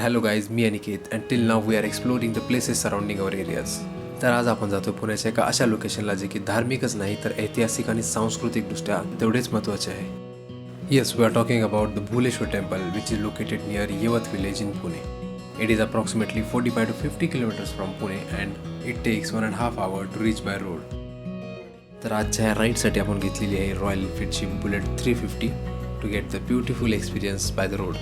Hello guys, मी Aniket and till now we are exploring the places surrounding our areas. तर आज आपण जातो पुण्याच्या एका अशा लोकेशनला जे की धार्मिकच नाही तर ऐतिहासिक आणि सांस्कृतिकदृष्ट्या तेवढेच महत्त्वाचे आहे. Yes, we are talking about the Bhuleshwar temple which is located near Yavat village in Pune. It is approximately 45 to 50 kilometers from Pune and it takes 1.5 hours to reach by road. तर आजच्या ह्या राईडसाठी आपण घेतलेली आहे रॉयल एनफील्डची bullet 350 to get the beautiful experience by the road.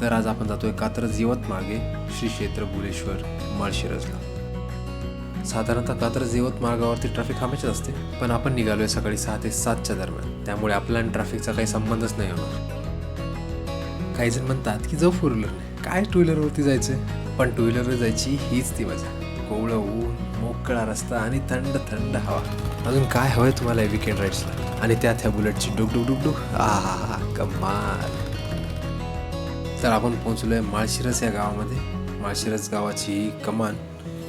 तर आज आपण जातोय कात्रज यवत मार्गे श्री क्षेत्र भुलेश्वर माळशिरसला. साधारणतः कात्रज यवत मार्गावरती ट्रॅफिक थांबायचे असते, पण आपण निघालोय सकाळी 6 ते 7च्या दरम्यान, त्यामुळे आपला आणि ट्रॅफिकचा काही संबंधच नाही होणार. काही जण म्हणतात की जाऊ फोर व्हीलरने, काय टू व्हीलरवरती जायचं, पण टू व्हीलरवर जायची हीच ती मजा. कोवळं ऊन, मोकळा रस्ता आणि थंड थंड हवा. अजून काय हवंय तुम्हाला विकेंड राईड्सला, आणि त्यात ह्या बुलेटची डुकडुक डुकडुक, आहा कमाल. तर आपण पोहोचलोय माळशिरस या गावामध्ये. माळशिरस गावाची ही कमान,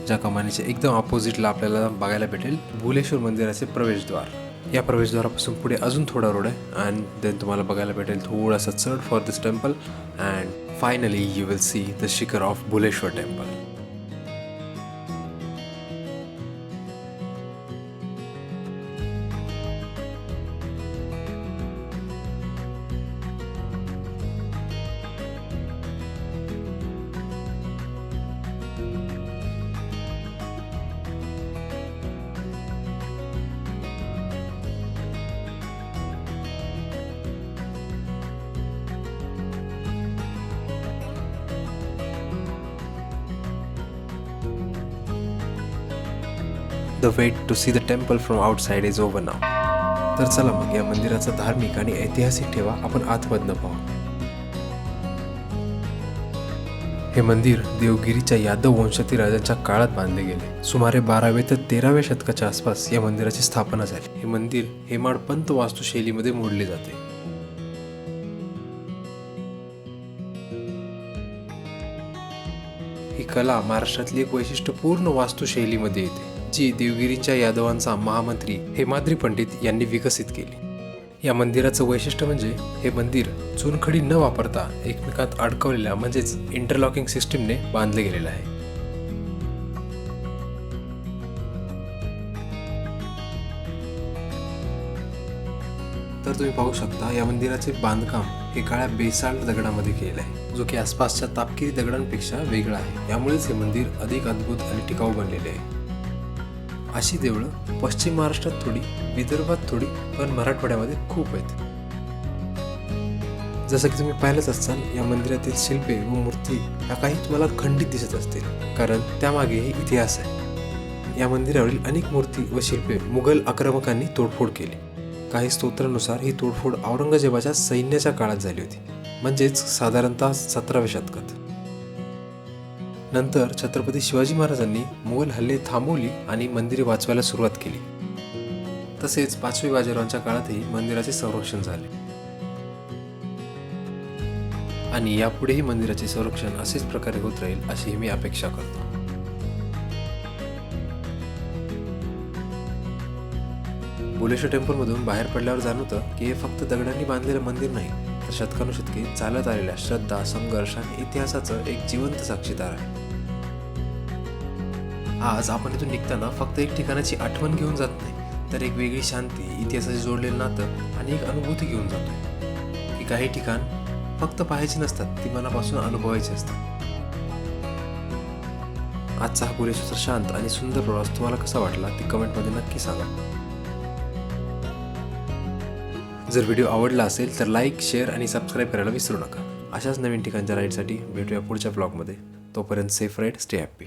ज्या कमानीच्या एकदम ऑपोजिटला आपल्याला बघायला भेटेल भुलेश्वर मंदिराचे प्रवेशद्वार. या प्रवेशद्वारापासून पुढे अजून थोडा रोड आहे अँड देन तुम्हाला बघायला भेटेल थोडासा चढ for this temple and finally you will see the shikhara of Bhuleshwar temple. The wait to see the temple from outside is over now. तर चला मग या मंदिराचा धार्मिक आणि ऐतिहासिक ठेवा आपण आतमधनं पाहू. हे मंदिर देवगिरीच्या यादव वंशातील राजांच्या काळात बांधले गेले. सुमारे 12व्या ते 13व्या शतकाच्या आसपास या मंदिराची स्थापना झाली. हे मंदिर हेमाडपंत वास्तुशैलीमध्ये मोडले जाते. ही कला महाराष्ट्रातली एक वैशिष्ट्यपूर्ण वास्तुशैलीमध्ये येते, जी देवगिरीच्या यादवांचा महामंत्री हेमाद्री पंडित यांनी विकसित केली. या मंदिराचं वैशिष्ट्य म्हणजे हे मंदिर चुनखडी न वापरता एकमेकात अडकवलेल्या म्हणजेच इंटरलॉकिंग सिस्टीमने बांधले गेलेलं आहे. तर तुम्ही पाहू शकता या मंदिराचे बांधकाम हे काळ्या बेसाल्ट दगडामध्ये केलेलं आहे, जो की आसपासच्या तापकिरी दगडांपेक्षा वेगळा आहे. यामुळेच हे मंदिर अधिक अद्भुत आणि टिकाऊ बनलेले आहे. अशी देवळं पश्चिम महाराष्ट्रात थोडी, विदर्भात थोडी, पण मराठवाड्यामध्ये खूप आहेत. जसं की तुम्ही पाहिलंच असाल, या मंदिरातील शिल्पे व मूर्ती या काही तुम्हाला खंडित दिसत असतील, कारण त्यामागेही इतिहास आहे. या मंदिरावरील अनेक मूर्ती व शिल्पे मुघल आक्रमकांनी तोडफोड केली. काही स्तोत्रानुसार ही तोडफोड औरंगजेबाच्या सैन्याच्या काळात झाली होती, म्हणजेच साधारणतः 17व्या शतकात. नंतर छत्रपती शिवाजी महाराजांनी मुघल हल्ले थांबवली आणि मंदिरे वाचवायला सुरुवात केली. तसेच 5वे बाजीरावांच्या काळातही मंदिराचे संरक्षण झाले आणि यापुढेही मंदिराचे संरक्षण असेच प्रकारे होत राहील अशी मी अपेक्षा करतो. भुलेश्वर टेम्पलमधून बाहेर पडल्यावर जाणवतं की हे फक्त दगडांनी बांधलेलं मंदिर नाही, तर शतकानुशतके चालत आलेल्या श्रद्धा, संघर्ष आणि इतिहासाचं एक जिवंत साक्षीदार आहे. आज आपण इथून निघताना फक्त एक ठिकाणाची आठवण घेऊन जात नाही, तर एक वेगळी शांती, इतिहासाशी जोडलेलं नातं आणि एक अनुभूती घेऊन जातो. की काही ठिकाण फक्त पाहायची नसतात, ती मनापासून अनुभवायची असतात. आजचा हा भुलेश्वरचा शांत आणि सुंदर प्रवास तुम्हाला कसा वाटला ते कमेंटमध्ये नक्की सांगा. जर व्हिडिओ आवडला असेल तर लाईक, शेअर आणि सबस्क्राईब करायला विसरू नका. अशाच नवीन ठिकाणच्या राईडसाठी भेटूया पुढच्या ब्लॉगमध्ये. तोपर्यंत सेफ राईड, स्टे हॅप्पी.